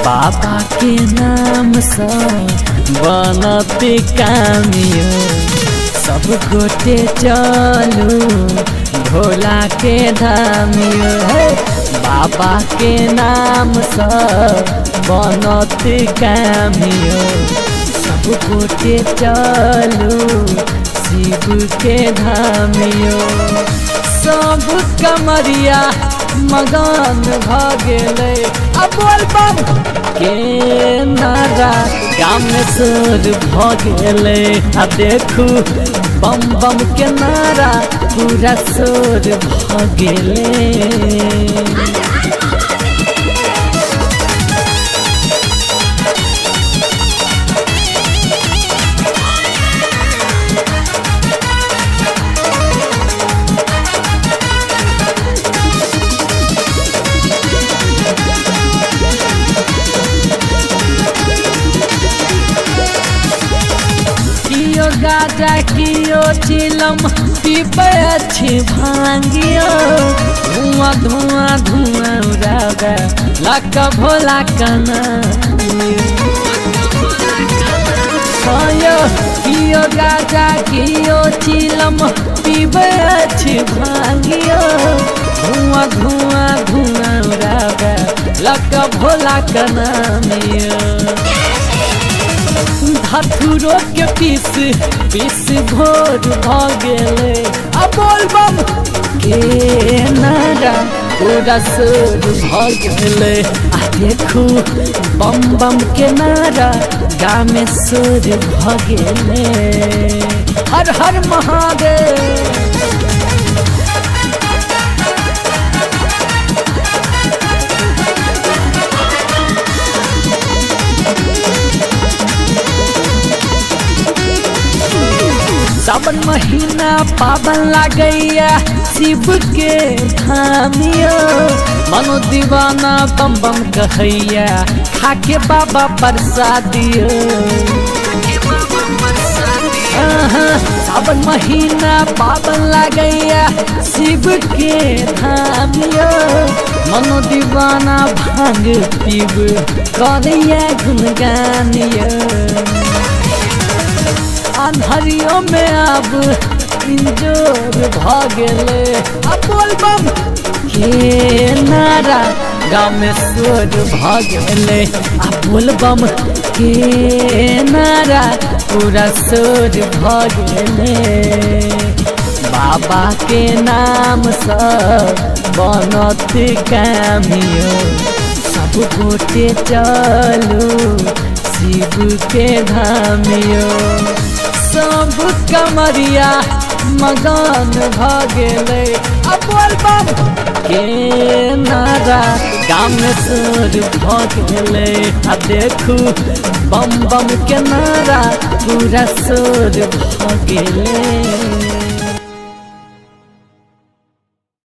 बाबा के नाम से बनत कामियो सब गोटे चलू भोला के धामियो है। बाबा के नाम से बनत कामियो सब गोटे चलू शिव के धामियो। सब कमरिया मगन भगले अब बोल बम के नारा गाम में सुर भगले। अब देखू बम बम के नारा पूरा सुर भगले। गाजा कियो चिलम पीपे अच्छी भांगियो धुआं धुआं धुआं उड़ावे लका भोला कना। कियो गाजा कियो चिलम पीपे अच्छी भांगियो धुआं धुआं धुआं उड़ावे लका भोला कना मियो। धतुरो के पीस भोर भगले अब बोल बम के नारा पूरा सुर भगले। आ देखू बम बम के नारा गाँव में सुर भगले। हर हर महादेव। सावन महीना पावन लागैया शिव के धामियो मनो दीवाना बम बम कहैया खाके बाबा प्रसादियो। सावन महीना पावन लागैया शिव के धामियो मनो दीवाना भांग पीब करैया गुनगानियो। अन्हरियों में अब इंजोर भगले अब बोल बम के नारा गाँव में सुर भगले। अब बोल बम के नारा पूरा सुर भगले। बाबा के नाम से बनत कामियो सब गोटे चलू शिव के धामियो। सब कमरिया मगन भगले अब बोल बम के नारा गाँव में सुर भगले। अब देखू बम बम के नारा पूरा सुर भगले।